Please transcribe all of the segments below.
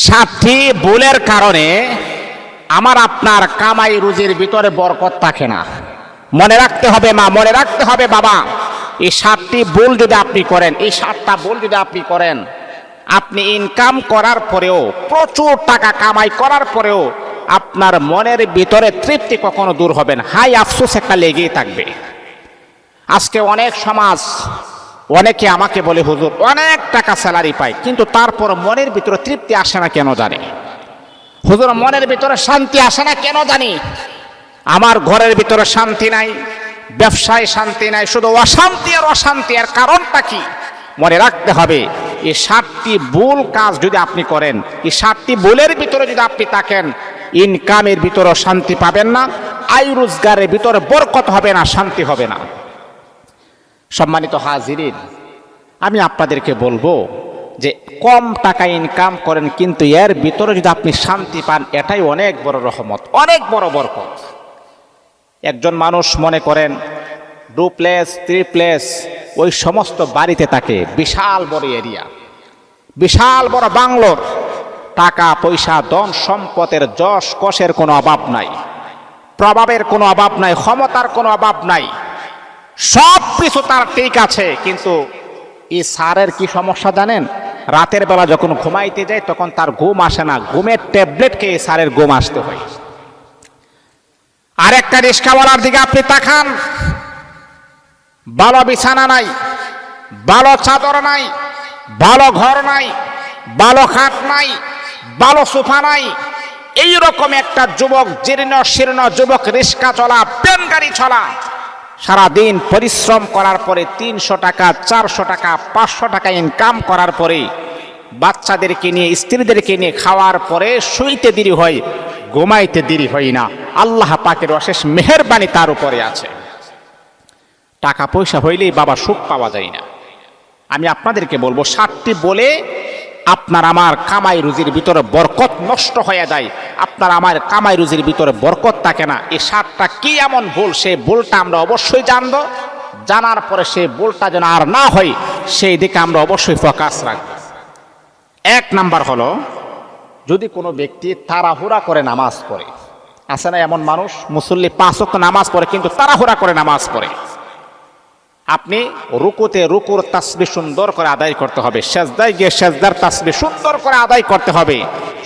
7টি ভুলের কারণে আমার আপনার কামাই রুজির ভিতরে বরকত থাকে না। মনে রাখতে হবে মা, মনে রাখতে হবে বাবা, এই 7টি ভুল যদি আপনি করেন, এই 7টা ভুল যদি আপনি করেন, আপনি ইনকাম করার পরেও, প্রচুর টাকা কামাই করার পরেও আপনার মনের ভিতরে তৃপ্তি কখনো দূর হবে না, হাই আফসোস একটা লেগেই থাকবে। আজকে অনেক সমাজ, অনেকে আমাকে বলে হুজুর অনেক টাকা স্যালারি পায়, কিন্তু তারপর মনের ভিতরে তৃপ্তি আসে না কেন জানি। হুজুর মনের ভিতরে শান্তি আসে না কেন জানি। আমার ঘরের ভিতরে শান্তি নাই, ব্যবসায় শান্তি নাই, শুধু অশান্তি আর অশান্তি। এর কারণটা কি? মনে রাখতে হবে, এই 7টি ভুল কাজ যদি আপনি করেন, এই 7টি ভুলের ভিতরে যদি আপনি থাকেন, ইনকামের ভিতরে শান্তি পাবেন না, আয় রোজগারের ভিতরে বরকত হবে না, শান্তি হবে না। সম্মানিত হাজিরিন, আমি আপনাদেরকে বলবো যে কম টাকা ইনকাম করেন, কিন্তু এর ভিতরে যদি আপনি শান্তি পান, এটাই অনেক বড় রহমত, অনেক বড় বরকত। একজন মানুষ মনে করেন ডুপ্লেক্স, ট্রিপ্লেক্স, ওই সমস্ত বাড়িতে থাকে, বিশাল বড় এরিয়া, বিশাল বড় বাংলোর, টাকা পয়সা ধন সম্পদের যশ কষের কোনো অভাব নাই, প্রভাবের কোনো অভাব নাই, ক্ষমতার কোনো অভাব নাই, সব কিছু তার ঠিক আছে। কিন্তু এই স্যারের কি সমস্যা জানেন? রাতের বেলা যখন ঘুমাইতে যায় তখন তার ঘুম আসে না, ঘুমের ট্যাবলেট খেয়ে স্যারের ঘুম আসতে হয়। আর একটা রিস্কাওয়ালার দিকে আপনি তাকান, ভালো বিছানা নাই, ভালো চাদর নাই, ভালো ঘর নাই, ভালো খাট নাই, ভালো সোফা নাই, এইরকম একটা যুবক, জীর্ণ শীর্ণ যুবক, রিস্কা চলা, প্লেন গাড়ি চলা, সারাদিন পরিশ্রম করার পরে 300 টাকা, 400 টাকা, 500 টাকা ইনকাম করার পরে বাচ্চাদেরকে নিয়ে, স্ত্রীদেরকে নিয়ে খাওয়ার পরে শুইতে দেরি হয়, ঘুমাইতে দেরি হয় না। আল্লাহ পাকের অশেষ মেহেরবানি তার উপরে আছে। টাকা পয়সা হইলেই বাবা সুখ পাওয়া যায় না। আমি আপনাদেরকে বলবো, 7টি বলে আপনার আমার কামাই রুজির ভিতরে বরকত নষ্ট হয়ে যায়, আপনার আমার কামাই রুজির ভিতরে বরকত থাকে না। এই 7টা কি এমন ভুল, সেই ভুলটা আমরা অবশ্যই জানবো, জানার পরে সেই ভুলটা যেন আর না হয় সেই দিকে আমরা অবশ্যই ফোকাস রাখবো। 1 নাম্বার হলো, যদি কোনো ব্যক্তি তাড়াহুড়া করে নামাজ পড়ে, আছে না এমন মানুষ, মুসল্লি 5 ওয়াক্ত নামাজ পড়ে কিন্তু তাড়াহুড়া করে নামাজ পড়ে। আপনি রুকুতে রুকুর তাসবিহ সুন্দর করে আদায় করতে হবে, সেজদায় গিয়ে সেজদার তাসবিহ সুন্দর করে আদায় করতে হবে,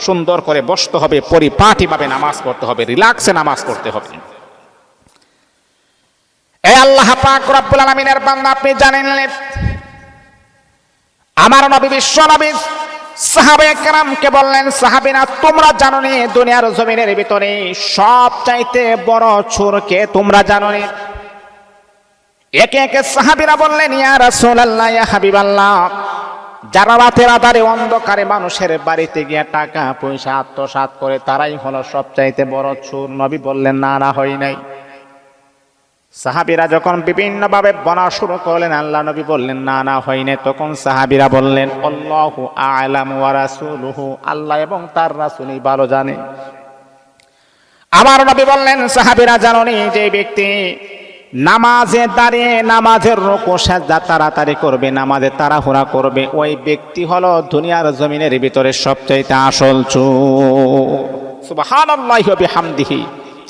সুন্দর করে বসতে হবে, পরিপাটিভাবে নামাজ পড়তে হবে, রিল্যাক্সে নামাজ পড়তে হবে। এই আল্লাহ পাক রব্বুল আলামিনের বান্দা, আপনি জানেন আমার নবী, বিশ্ব নবী সাহাবায়ে কেরামকে বললেন, সাহাবীরা তোমরা জানো নি দুনিয়ার জমিনের ভিতরে সবচাইতে বড় চোর কে, তোমরা জানো নি? একে একে সাহাবীরা বললেন, ইয়া রাসূলুল্লাহ, ইয়া হাবিবাল্লাহ, যারা রাতের আধারে অন্ধকারে মানুষের বাড়িতে গিয়ে টাকা পয়সা আত্মসাৎ করে তারাই হলো সবচাইতে বড় চোর। নবী বললেন, না না, হয় নাই। সাহাবীরা যখন বিভিন্নভাবে বলা শুরু করলেন, আল্লাহ নবী বললেন, না না, হয় নাই। তখন সাহাবীরা বললেন, আল্লাহু আ'লামু ওয়া রাসূলুহু, আল্লাহ এবং তার রাসূলই ভালো জানে। আমার নবী বললেন, সাহাবীরা জানো নি যে ব্যক্তি নামাজে দাঁড়িয়ে নামাজের রুকু সাজদা তাড়াতাড়ি করবে, নামাজে তাড়াহুড়া করবে, ওই ব্যক্তি হলো দুনিয়ার জমিনের ভিতরে সবচাইতে আসল চোর। সুবহানাল্লাহি ওয়া বিহামদিহি।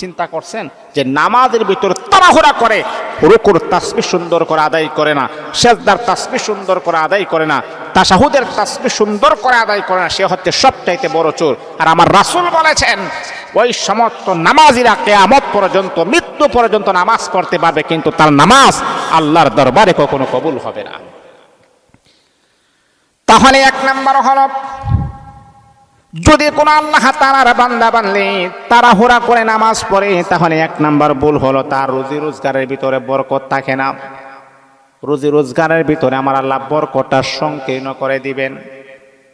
চিন্তা করছেন যে নামাজের ভিতরে তাড়াহুড়া করে, রুকুর তাসবিহ সুন্দর করে আদায় করে না, সেজদার তাসবিহ সুন্দর করে আদায় করে না, তাশাহুদের তাসবিহ সুন্দর করে আদায় করে না, সে হচ্ছে সবচাইতে বড় চোর। আর আমার রাসূল বলেছেন, ওই সমস্ত নামাজিরা কিয়ামত পর্যন্ত, মৃত্যু পর্যন্ত নামাজ পড়তে পারবে, কিন্তু তার নামাজ আল্লাহর দরবারে কখনো কবুল হবে না। তাহলে 1 নাম্বার হলো, যদি কোনো আল্লাহ তাআলার বান্দা বান্দী তাড়াহুড়া করে নামাজ পড়ে, তাহলে 1 নাম্বার ভুল হলো তার রুজি রোজগারের ভিতরে বরকত থাকে না। রুজি রোজগারের ভিতরে আমার আল্লাহ বরকতটা সংকীর্ণ করে দিবেন।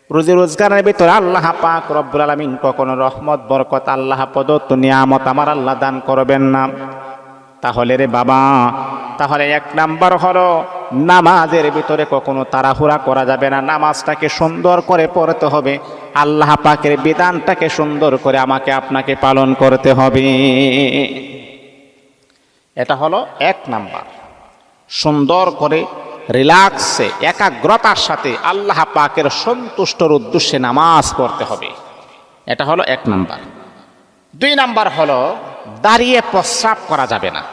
রুজি রোজগারের ভিতরে আল্লাহ পাক রব্বুল আলামিন কখনো রহমত, বরকত, আল্লাহ প্রদত্ত নিয়ামত আমার আল্লাহ দান করবেন না। তাহলে রে বাবা, তাহলে 1 নাম্বার হলো নামাজের ভিতরে কখনো তাড়াহুড়া করা যাবে না, নামাজটাকে সুন্দর করে পড়তে হবে, আল্লাহ পাকের বিধানটাকে সুন্দর করে আমাকে আপনাকে পালন করতে হবে। এটা হলো 1 নাম্বার। সুন্দর করে রিল্যাক্সে একাগ্রতার সাথে আল্লাহ পাকের সন্তুষ্টর উদ্দেশ্যে নামাজ পড়তে হবে। এটা হলো 1 নাম্বার। 2 নাম্বার হলো দাঁড়িয়ে প্রস্রাব করা যাবে না।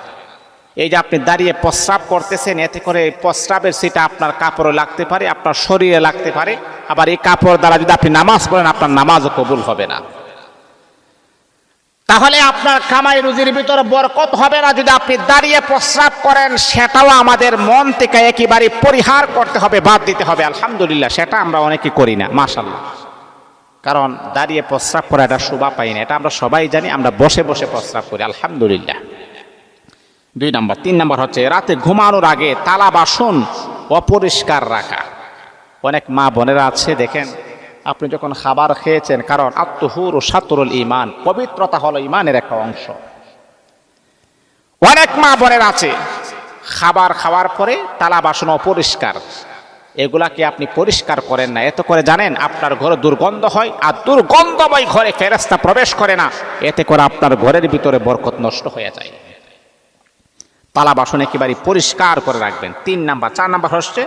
এই যে আপনি দাঁড়িয়ে প্রস্রাব করতেছেন, এতে করে প্রস্রাবের সেটা আপনার কাপড়ে লাগতে পারে, আপনার শরীরে লাগতে পারে, আবার এই কাপড় দ্বারা যদি আপনি নামাজ পড়েন আপনার নামাজও কবুল হবে না। তাহলে আপনার কামাই রুজির ভিতরে বরকত হবে না যদি আপনি দাঁড়িয়ে প্রস্রাব করেন। সেটাও আমাদের মন থেকে একেবারে পরিহার করতে হবে, বাদ দিতে হবে। আলহামদুলিল্লাহ, সেটা আমরা অনেকে করি না, মাশাআল্লাহ। কারণ দাঁড়িয়ে প্রস্রাব করা এটা শোভা পাই না, এটা আমরা সবাই জানি। আমরা বসে বসে প্রস্রাব করি, আলহামদুলিল্লাহ। 2 নাম্বার। 3 নাম্বার হচ্ছে রাতে ঘুমানোর আগে থালা বাসন অপরিষ্কার রাখা। অনেক মা বোনেরা আছে, দেখেন আপনি যখন খাবার খেয়েছেন, কারণ আত্মহুর ও সাতরুল ইমান, পবিত্রতা হলো ইমানের একটা অংশ। অনেক মা বোনেরা আছে খাবার খাওয়ার পরে থালা বাসন অপরিষ্কার, এগুলাকে আপনি পরিষ্কার করেন না। এতে করে জানেন আপনার ঘরে দুর্গন্ধ হয়, আর দুর্গন্ধময় ঘরে ফেরেশতা প্রবেশ করে না। এতে করে আপনার ঘরের ভিতরে বরকত নষ্ট হয়ে যায়। থালা বাসন একেবারে পরিষ্কার করে রাখবেন। 3 নাম্বার। 4 নাম্বার হচ্ছে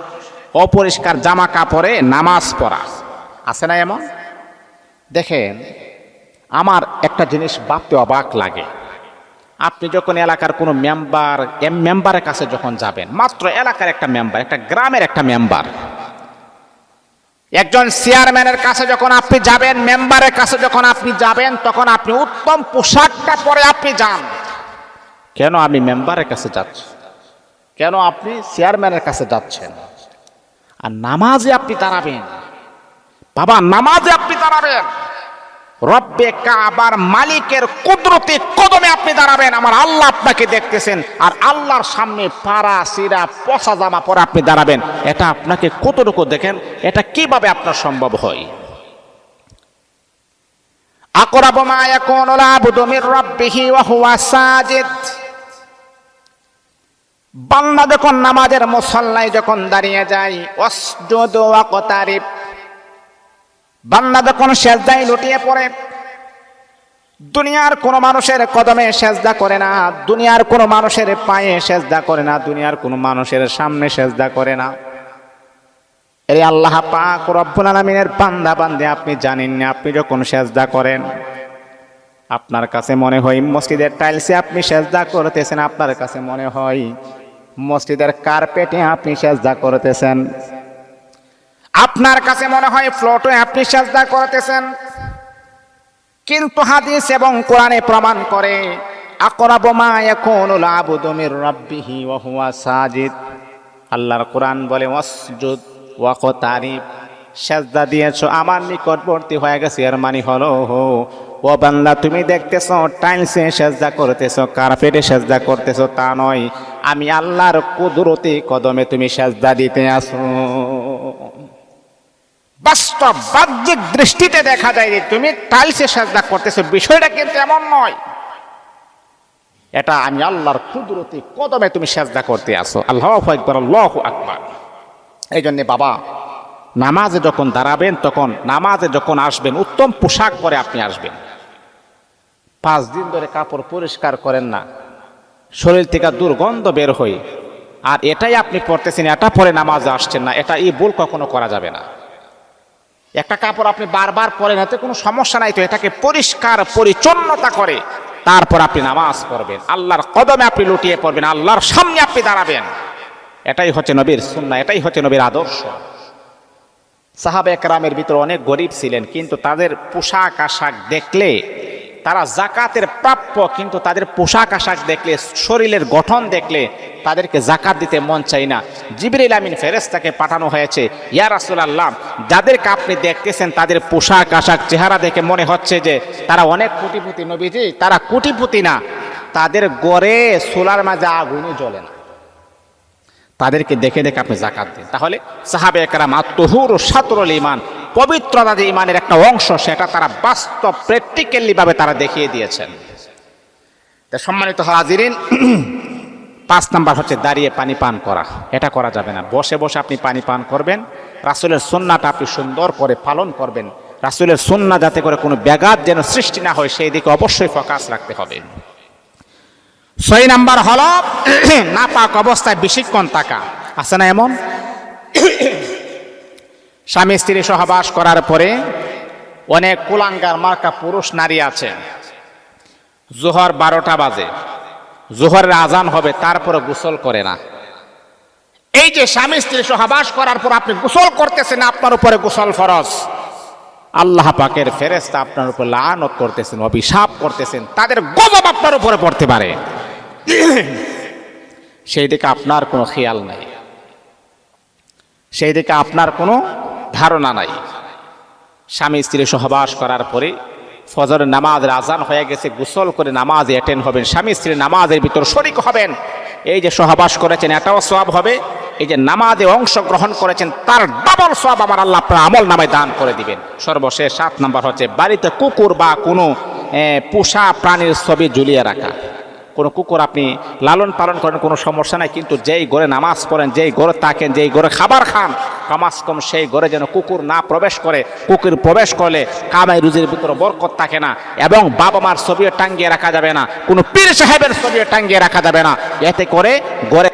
অপরিষ্কার জামা কাপড়ে নামাজ পড়া। আছে না এমন? দেখেন, আমার একটা জিনিস ভাবতে অবাক লাগে। আপনি যখন এলাকার কোনো মেম্বারের কাছে যখন যাবেন, মাত্র এলাকার একটা মেম্বার, একটা গ্রামের একটা মেম্বার, একজন চেয়ারম্যানের কাছে যখন আপনি যাবেন, মেম্বারের কাছে যখন আপনি যাবেন, তখন আপনি উত্তম পোশাকটা পরে আপনি যান। কেন আমি মেম্বারের কাছে যাচ্ছি, কেন আপনি চেয়ারম্যানের কাছে যাচ্ছেন? আর নামাজে আপনি দাঁড়াবেন, বাবা, নামাজে আপনি দাঁড়াবেন, রব্বে কাবার মালিকের কুদরতি কদমে আপনি দাঁড়াবেন। আমার আল্লাহ আপনাকে দেখতেছেন, আর আল্লাহর সামনে পাড়া সিরা পচা জামা পরে আপনি দাঁড়াবেন। এটা আপনাকে কতটুকু দেখেন, এটা কিভাবে আপনার সম্ভব হয়? আকরাবু মা ইয়াকুনুল আবদু মির রাব্বিহি ওয়া হুয়া সাজিদ। বান্দা যখন নামাজের মুসল্লায় যখন দাঁড়িয়ে যায়, ওয়াসজুদ ওয়াকতারিব, বান্দা যখন সেজদায় লুটিয়ে পড়ে, দুনিয়ার কোনো মানুষের কদমে সেজদা করে না, দুনিয়ার কোনো মানুষের পায়ে সেজদা করে না, দুনিয়ার কোনো মানুষের সামনে সেজদা করে না। এই আল্লাহ পাক রব্বুল আলামিনের বান্দা বান্দী, আপনি জানেন না, আপনি যখন সেজদা করেন আপনার কাছে মনে হয় মসজিদের টাইলসে আপনি সেজদা করতেছেন, আপনার কাছে মনে হয় মসজিদের কার্পেটে আপনি সেজদা করতেছেন, আপনার কাছে মনে হয় ফ্লোরে আপনি সেজদা করতেছেন। কিন্তু হাদিস এবং কোরআনে প্রমাণ করে, আকরাবু মা ইয়াকুনুল আবদু মির রাব্বিহি ওয়া হুয়া সাজিদ। আল্লাহর কোরআন বলে ওয়াসজুদ ওয়াকতারিব, সেজদা দিয়েছো, আমার নিকটবর্তী হয়ে গেছে। এর মানে হলো, ও বান্দা, তুমি দেখতেছো টাইলসে সেজদা করতেছো, কার্পেটে সেজদা করতেছো, তা নয়, আমি আল্লাহর কুদরতি কদমে তুমি সেজদা দিতে আসো। বাস্তব বাহ্যিক দৃষ্টিতে দেখা যায় যে তুমি টাইলসে সেজদা করতেছো, বিষয়টা কিন্তু এমন নয়। এটা আমি আল্লাহর কুদরতি কদমে তুমি সেজদা করতে আসো। আল্লাহু আকবার, আল্লাহু আকবার। এই জন্য বাবা, নামাজে যখন দাঁড়াবেন, তখন নামাজে যখন আসবেন, উত্তম পোশাক পরে আপনি আসবেন। 5 দিন ধরে কাপড় পরিষ্কার করেন না, শরীর থেকে দুর্গন্ধ বের হয়, আর এটাই আপনি পড়তেছেন, এটা পরে নামাজে আসছেন না, এটা এই ভুল কখনো করা যাবে না। একটা কাপড় আপনি বারবার পরেন, এতে কোনো সমস্যা নাই, তো এটাকে পরিষ্কার পরিচ্ছন্নতা করে তারপর আপনি নামাজ পড়বেন, আল্লাহর কদমে আপনি লুটিয়ে পড়বেন, আল্লাহর সামনে আপনি দাঁড়াবেন। এটাই হচ্ছে নবীর সুন্নাহ, এটাই হচ্ছে নবীর আদর্শ। সাহাবায়ে কেরামের ভিতরে অনেক গরিব ছিলেন, কিন্তু তাদের পোশাক আশাক দেখলে, তারা যাকাতের প্রাপ্য, কিন্তু তাদের পোশাক আশাক দেখলে, শরীরের গঠন দেখলে তাদেরকে যাকাত দিতে মন চাই না। জিবরিল আমিন ফেরেশতাকে পাঠানো হয়েছে, ইয়া রাসূলুল্লাহ, যাদেরকে আপনি দেখতেছেন তাদের পোশাক আশাক চেহারা দেখে মনে হচ্ছে যে তারা অনেক কোটিপতি। নবীজি, তারা কোটিপতি না, তাদের গড়ে সোলার মাঝে আগুনই জ্বলে না, তাদেরকে দেখে দেখে আপনি যাকাত দিন। তাহলে সাহাবায়ে কেরাম আত-তুহুর শাতরুল ঈমান, পবিত্রতা যে ঈমানের একটা অংশ, সেটা তারা বাস্তব প্র্যাকটিক্যালি ভাবে তারা দেখিয়ে দিয়েছেন। তো সম্মানিত হাজিরিন, 5 নাম্বার হচ্ছে দাঁড়িয়ে পানি পান করা। এটা করা যাবে না, বসে বসে আপনি পানি পান করবেন। রাসূলের সুন্নাহটা আপনি সুন্দর করে পালন করবেন। রাসূলের সুন্নাহ যাতে করে কোনো ব্যাঘাত যেন সৃষ্টি না হয়, সেই দিকে অবশ্যই ফোকাস রাখতে হবে। 6 নাম্বার হলো নাপাক অবস্থায় বেশিক্ষণ থাকা। আছে না এমন? স্বামী স্ত্রী সহবাস করার পরে অনেক কুলাঙ্গার মার্কা পুরুষ নারী আছে, জোহর 12টা বাজে, জোহরের আজান হবে, তারপরে গোসল করে না। এই যে স্বামী স্ত্রী সহবাস করার পর আপনি গোসল করতেছেন, আপনার উপরে গোসল ফরজ, আল্লাহ পাকের ফেরেশতা আপনার উপর লানত করতেছেন, অভিশাপ করতেছেন, তাদের গজব আপনার উপরে পড়তে পারে। সেই দিকে আপনার কোনো খেয়াল নাই, সেই দিকে আপনার কোনো ধারণা নাই। স্বামী স্ত্রী সহবাস করার পরে ফজরের নামাজের আজান হয়ে গেছে, গোসল করে নামাজ অ্যাটেন্ড হবেন, স্বামী স্ত্রী নামাজের ভিতর শরীক হবেন। এই যে সহবাস করেছেন এটাও সওয়াব হবে, এই যে নামাজে অংশগ্রহণ করেছেন তার ডাবল সওয়াব আমার আল্লাহ আপনার আমল নামে দান করে দিবেন। সর্বশেষ 7 নাম্বার হচ্ছে বাড়িতে কুকুর বা কোনো পোষা প্রাণীর ছবি ঝুলিয়ে রাখা। কোনো কুকুর আপনি লালন পালন করেন, কোনো সমস্যা নাই, কিন্তু যেই ঘরে নামাজ পড়েন, যেই ঘরে থাকেন, যেই ঘরে খাবার খান, কমাস কম সেই ঘরে যেন কুকুর না প্রবেশ করে। কুকুর প্রবেশ করলে কামাই রুজির ভিতরে বরকত থাকে না। এবং বাবা মার ছবিও টাঙ্গিয়ে রাখা যাবে না, কোনো পীর সাহেবের ছবিও টাঙ্গিয়ে রাখা যাবে না, এতে করে ঘরে